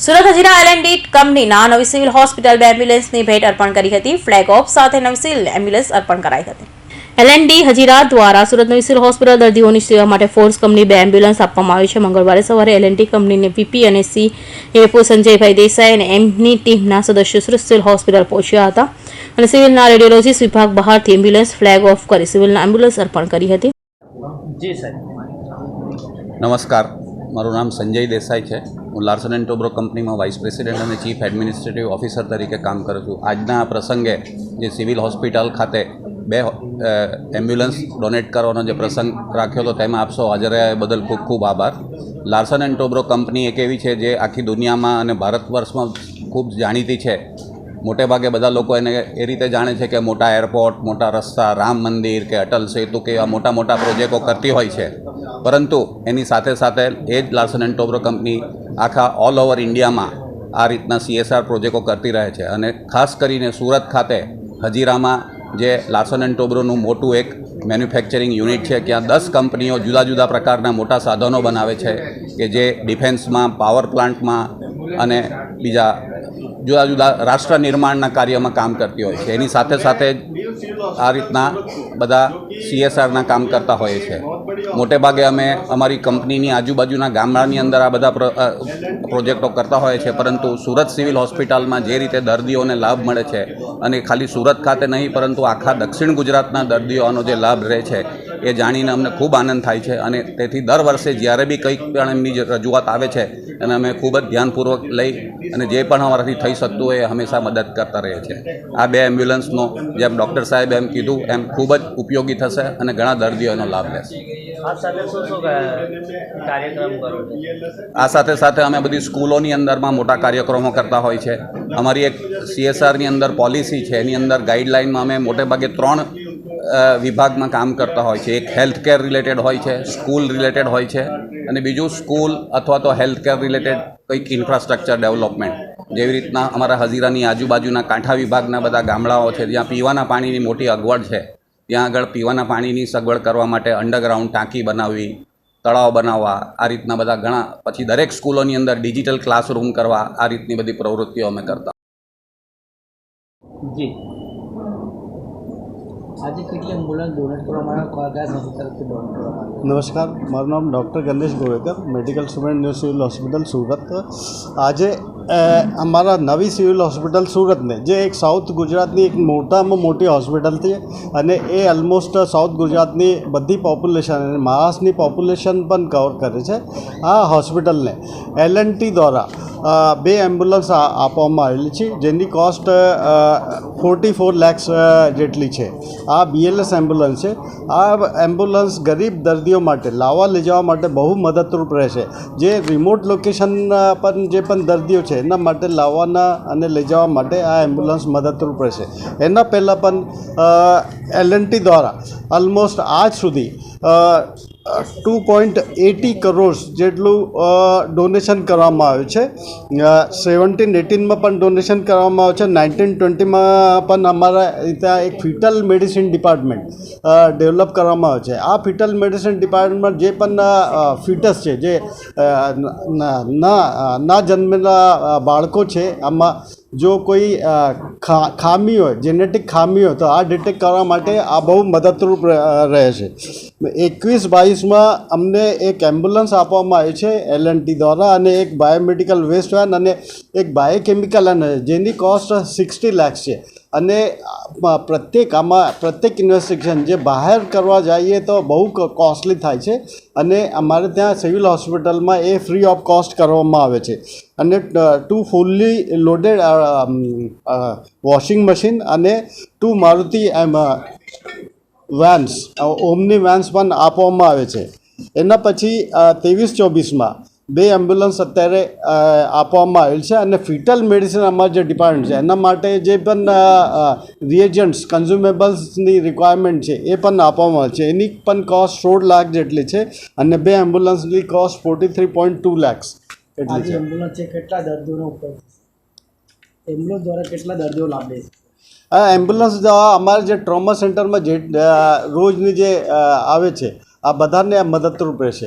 Surat Hazira L&D કંપનીના નવી civil hospital બે એમ્બ્યુલન્સની ભેટ અર્પણ કરી હતી। ફ્લેગ ઓફ સાથે નવી સિવિલ એમ્બ્યુલન્સ અર્પણ કરાઈ હતી। L&D હજીરા દ્વારા સુરત નવી સિવિલ હોસ્પિટલ દર્દીઓની સેવા માટે ફોર્સ કંપની બે એમ્બ્યુલન્સ આપવામાં આવી છે। મંગળવારે સવારે L&D કંપનીને VP અને CFO સંજયભાઈ દેસાઈ અને એમની ટીમના સદસ્યો સુરત સિવિલ હોસ્પિટલ પહોંચ્યા હતા અને સિવિલના રેડિયોલોજીસ્ટ વિભાગ બહારથી એમ્બ્યુલન્સ ફ્લેગ ઓફ કરી સિવિલના એમ્બ્યુલન્સ અર્પણ કરી હતી। જી સાહેબ, નમસ્કાર, મારું નામ સંજય દેસાઈ છે। હું લાર્સન એન્ડ ટોબ્રો કંપનીમાં વાઇસ પ્રેસિડેન્ટ અને ચીફ એડમિનિસ્ટ્રેટિવ ઓફિસર તરીકે કામ કરું છું। આજના આ પ્રસંગે જે સિવિલ હોસ્પિટલ ખાતે બે એમ્બ્યુલન્સ ડોનેટ કરવાનો જે પ્રસંગ રાખ્યો હતો તેમાં આપ સૌ હાજર રહ્યા એ બદલ ખૂબ ખૂબ આભાર। લાર્સન એન્ડ ટોબ્રો કંપની એક એવી છે જે આખી દુનિયામાં અને ભારત વર્ષમાં ખૂબ જાણીતી છે। મોટે ભાગે બધા લોકો એને એ રીતે જાણે છે કે મોટા એરપોર્ટ, મોટા રસ્તા, રામ મંદિર કે અટલ સેતુ કે એવા મોટા મોટા પ્રોજેક્ટો કરતી હોય છે, પરંતુ એની સાથે સાથે એ જ લાર્સન એન્ડ ટોબ્રો કંપની આખા ઓલ ઓવર ઇન્ડિયામાં આ રીતના CSR પ્રોજેક્ટો કરતી રહે છે। અને ખાસ કરીને સુરત ખાતે હજીરામાં જે લાર્સન એન્ડ ટોબ્રોનું મોટું એક મેન્યુફેક્ચરિંગ યુનિટ છે, ત્યાં 10 કંપનીઓ જુદા જુદા પ્રકારના મોટા સાધનો બનાવે છે કે જે ડિફેન્સમાં, પાવર પ્લાન્ટમાં અને બીજા જુદા જુદા રાષ્ટ્ર નિર્માણના કાર્યમાં કામ કરતી હોય છે। એની સાથે સાથે આ રીતના બધા CSRના કામ કરતા હોઈએ છે। મોટે ભાગે અમે અમારી કંપનીની આજુબાજુના ગામડાની અંદર આ બધા પ્રોજેક્ટો કરતા હોઈએ છે, પરંતુ સુરત સિવિલ હોસ્પિટલમાં જે રીતે દર્દીઓને લાભ મળે છે અને ખાલી સુરત ખાતે નહીં પરંતુ આખા દક્ષિણ ગુજરાતના દર્દીઓનો જે લાભ રહે છે એ જાણીને અમને ખૂબ આનંદ થાય છે। અને તેથી દર વર્ષે જ્યારે બી કંઈક પણ એમની રજૂઆત આવે છે અને અમે ખૂબ જ ધ્યાનપૂર્વક લઈ અને જે પણ અમારાથી થઈ શકતું હોય એ હંમેશા મદદ કરતા રહીએ છીએ। આ બે એમ્બ્યુલન્સનો જેમ ડૉક્ટર સાહેબ એમ કીધું એમ ખૂબ જ ઉપયોગી થશે અને ઘણા દર્દીઓ એનો લાભ લેશે। આ સાથે શું શું કાર્યક્રમ કરો છો? આ સાથે સાથે અમે બધી સ્કૂલોની અંદરમાં મોટા કાર્યક્રમો કરતા હોય છે। અમારી એક CSRની અંદર પોલિસી છે, એની અંદર ગાઈડલાઇનમાં અમે મોટે ભાગે 3 વિભાગમાં કામ કરતા હોય છે। એક હેલ્થ કેર રિલેટેડ હોય છે, સ્કૂલ રિલેટેડ હોય છે અને બીજું સ્કૂલ અથવા તો હેલ્થ કેર રિલેટેડ કંઈક ઇન્ફ્રાસ્ટ્રક્ચર ડેવલપમેન્ટ। જેવી રીતના અમારા હજીરાની આજુબાજુના કાંઠા વિભાગના બધા ગામડાઓ છે જ્યાં પીવાના પાણીની મોટી અગવડ છે, ત્યાં આગળ પીવાના પાણીની સગવડ કરવા માટે અંડરગ્રાઉન્ડ ટાંકી બનાવવી, તળાવ બનાવવા, આ રીતના બધા ઘણા, પછી દરેક સ્કૂલોની અંદર ડિજિટલ ક્લાસરૂમ કરવા, આ રીતની બધી પ્રવૃત્તિઓ અમે કરતા। જી, આજે કેટલી એમ્બ્યુલન્સ ડોનેટ કરવામાં આવ્યા, કયા સંસ્થા તરફથી ડોનેટ કરવામાં આવ્યા? નમસ્કાર, મારું નામ doctor Ganesh Govekar, medical student new civil hospital Surat. આજે અમારા નવી સિવિલ હોસ્પિટલ સુરતને જે એક સાઉથ ગુજરાતની એક મોટામાં મોટી હોસ્પિટલ છે અને એ ઓલમોસ્ટ સાઉથ ગુજરાતની બધી પોપ્યુલેશન અને મહારાષ્ટ્રની પોપ્યુલેશન પણ કવર કરે છે। આ હોસ્પિટલને L&T દ્વારા બે એમ્બ્યુલન્સ આપવામાં આવેલી છે જેની કોસ્ટ 44 લાખ જેટલી છે। આ BLS એમ્બ્યુલન્સ છે। આ એમ્બ્યુલન્સ ગરીબ દર્દીઓ માટે લાવવા લઈ જવા માટે બહુ મદદરૂપ રહેશે। જે રિમોટ લોકેશન પર જે પણ દર્દીઓ છે એના માટે લાવવાના અને લઈ જવા માટે આ એમ્બ્યુલન્સ મદદરૂપ રહેશે। એના પહેલાં પણ L&T દ્વારા ઓલમોસ્ટ આજ સુધી 2.80 કરોડ જેટલું ડોનેશન કરવામાં આવ્યું છે। 17-18માં પણ ડોનેશન કરવામાં આવ્યું છે। 19-20માં પણ અમારા ત્યાં એક ફિટલ મેડિસિન ડિપાર્ટમેન્ટ ડેવલપ કરવામાં આવ્યું છે। આ ફિટલ મેડિસિન ડિપાર્ટમેન્ટ જે પણ ફિટસ છે, જે ના જન્મેલા બાળકો છે, આમાં જો કોઈ ખામી હોય, જેનેટિક ખામી હોય તો આ ડિટેક્ટ કરવા માટે આ બહુ મદદરૂપ રહે છે। 21-22માં અમને એક એમ્બ્યુલન્સ આપવામાં આવી છે L&T દ્વારા અને એક બાયોમેડિકલ વેસ્ટ વેન અને એક બાયોકેમિકલ અને જેની કોસ્ટ 60 લાખ છે। અને પ્રત્યેક ઇન્વેસ્ટિગેશન જે બહાર કરવા જઈએ તો બહુ કોસ્ટલી થાય છે અને અમારે ત્યાં સિવિલ હોસ્પિટલમાં એ ફ્રી ઓફ કોસ્ટ કરવામાં આવે છે। અને 2 ફૂલ્લી લોડેડ વોશિંગ મશીન અને 2 મારુતિ વેન્સ, ઓમની વેન્સ પણ આપવામાં આવે છે। એના પછી 23-24માં બે એમ્બ્યુલન્સ અત્યારે આપવામાં આવેલ છે અને ફિટલ મેડિસિન અમારા જે ડિપાર્ટમેન્ટ છે એના માટે જે પણ રિએજન્ટ્સ, કન્ઝ્યુમેબલ્સની રિક્વાયરમેન્ટ છે એ પણ આપવામાં આવે છે। એની પણ કોસ્ટ 16 લાખ જેટલી છે અને બે એમ્બ્યુલન્સની કોસ્ટ 43.2 લાખ એટલી છે। એમ્બ્યુલન્સ છે, કેટલા દર્દીઓનો ઉપયોગ એમ્બ્યુલન્સ દ્વારા કેટલા દર્દીઓ લાભ લે છે? આ એમ્બ્યુલન્સ અમારા જે ટ્રોમા સેન્ટરમાં જે રોજની જે આવે છે આ બધાને મદદરૂપ રહેશે।